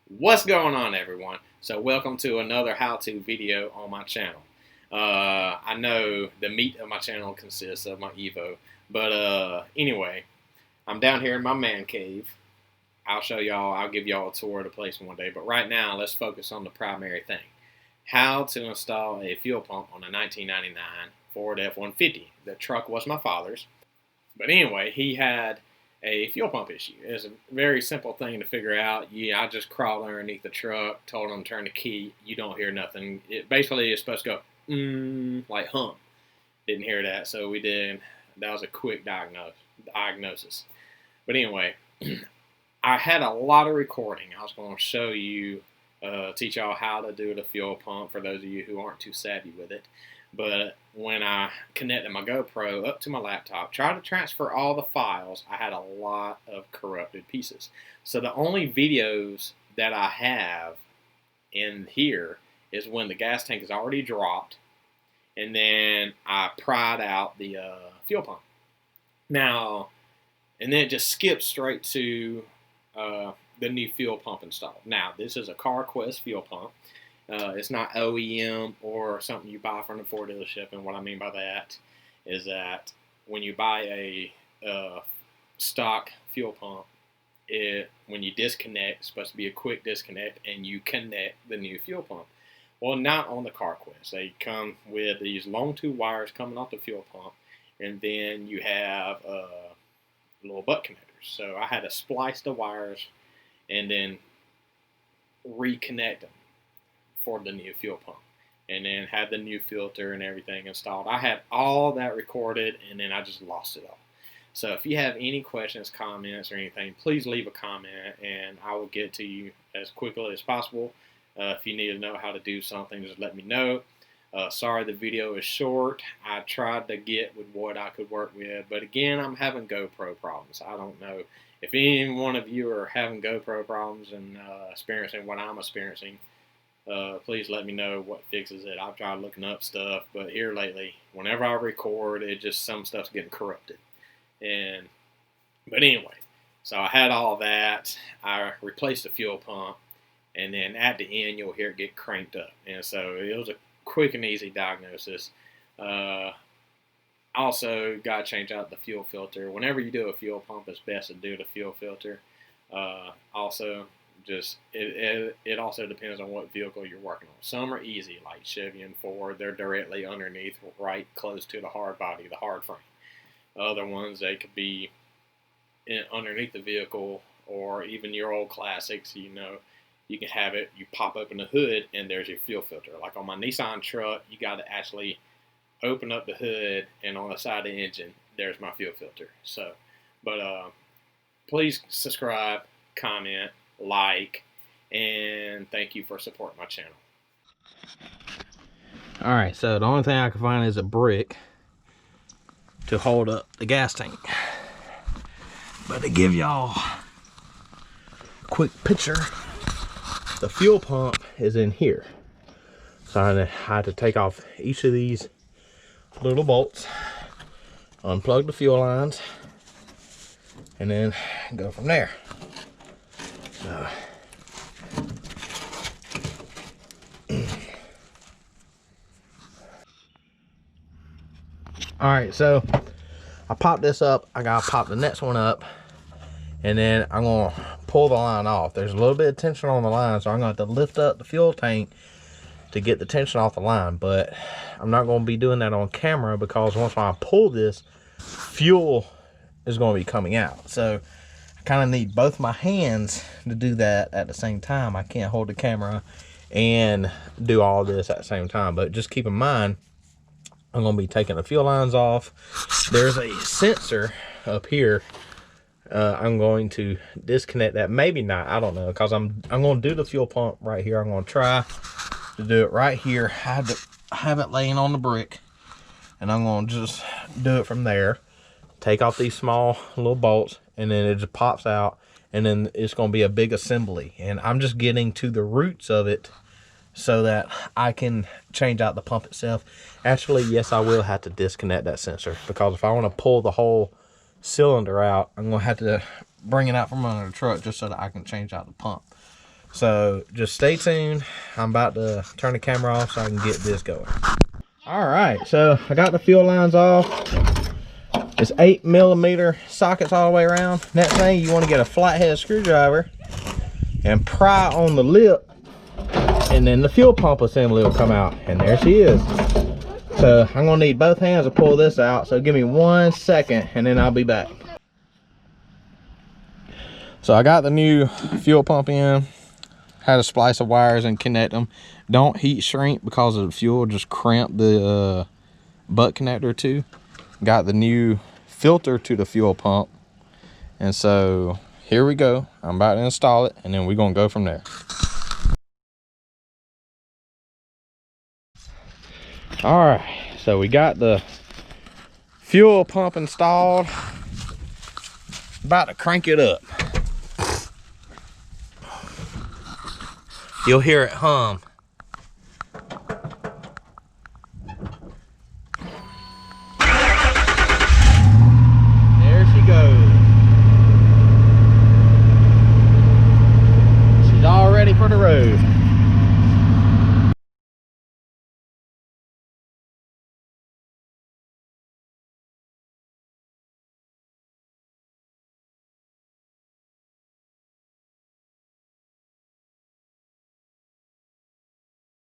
What's going on, everyone? So welcome to another how-to video on my channel. I know the meat of my channel consists of my Evo, but anyway, I'm down here in my man cave. I'll give y'all a tour of the place one day, but right now let's focus on the primary thing. How to install a fuel pump on a 1999 Ford F-150. The truck was my father's, but anyway, he had a fuel pump issue. It's a very simple thing to figure out. I just crawled underneath the truck, told him to turn the key. You don't hear nothing. It basically is supposed to go like hum. Didn't hear that, so we did. That was a quick diagnosis. But anyway, I had a lot of recording. I was going to show you, teach y'all how to do the fuel pump for those of you who aren't too savvy with it. But when I connected my GoPro up to my laptop, tried to transfer all the files, I had a lot of corrupted pieces. So the only videos that I have in here is when the gas tank is already dropped, and then I pried out the fuel pump. Now, and then it just skips straight to the new fuel pump installed. Now, this is a CarQuest fuel pump. It's not OEM or something you buy from the Ford dealership, and what I mean by that is that when you buy a stock fuel pump, when you disconnect, it's supposed to be a quick disconnect, and you connect the new fuel pump. Well, not on the CarQuest. They come with these long tube wires coming off the fuel pump, and then you have little butt connectors. So I had to splice the wires and then reconnect them for the new fuel pump, and then had the new filter and everything installed. I had all that recorded, and then I just lost it all. So if you have any questions, comments, or anything, please leave a comment, and I will get to you as quickly as possible. If you need to know how to do something, just let me know. Sorry the video is short. I tried to get with what I could work with, but again, I'm having GoPro problems. I don't know if any one of you are having GoPro problems and experiencing what I'm experiencing. Please let me know what fixes it. I've tried looking up stuff, but here lately, whenever I record, some stuff's getting corrupted. But anyway, so I had all that. I replaced the fuel pump, and then at the end, you'll hear it get cranked up. And so it was a quick and easy diagnosis. Also, got to change out the fuel filter. Whenever you do a fuel pump, it's best to do the fuel filter. It also depends on what vehicle you're working on. Some are easy, like Chevy and Ford. They're directly underneath, right close to the hard body, the hard frame. Other ones, they could be underneath the vehicle, or even your old classics, you can have it, you pop open the hood, and there's your fuel filter. Like on my Nissan truck, you got to actually open up the hood, and on the side of the engine, there's my fuel filter. So, but please subscribe, comment, like, and thank you for supporting my channel. Alright, so the only thing I can find is a brick to hold up the gas tank. But to give y'all a quick picture, the fuel pump is in here. So I had to take off each of these little bolts, unplug the fuel lines, and then go from there. So alright, so I popped this up. I gotta pop the next one up, and then I'm gonna pull the line off. There's a little bit of tension on the line, so I'm gonna have to lift up the fuel tank to get the tension off the line, but I'm not gonna be doing that on camera because once I pull this, fuel is gonna be coming out. So I kind of need both my hands to do that at the same time. I can't hold the camera and do all this at the same time, but just keep in mind, I'm going to be taking the fuel lines off. There's a sensor up here. I'm going to disconnect that. Maybe not. I don't know, because I'm going to do the fuel pump right here. I'm going to try to do it right here. I have it laying on the brick, and I'm going to just do it from there. Take off these small little bolts, and then it just pops out, and then it's going to be a big assembly. And I'm just getting to the roots of it so that I can change out the pump itself. Actually, yes, I will have to disconnect that sensor, because if I want to pull the whole cylinder out, I'm going to have to bring it out from under the truck just so that I can change out the pump. So just stay tuned. I'm about to turn the camera off so I can get this going. All right, so I got the fuel lines off. It's 8mm sockets all the way around. Next thing, you want to get a flathead screwdriver and pry on the lip, and then the fuel pump assembly will come out, and there she is. So I'm gonna need both hands to pull this out, so give me 1 second and then I'll be back. So I got the new fuel pump in, had to splice the wires and connect them. Don't heat shrink because of the fuel, just cramp the butt connector too. Got the new filter to the fuel pump, and so here we go. I'm about to install it, and then we're gonna go from there. All right, so we got the fuel pump installed. About to crank it up. You'll hear it hum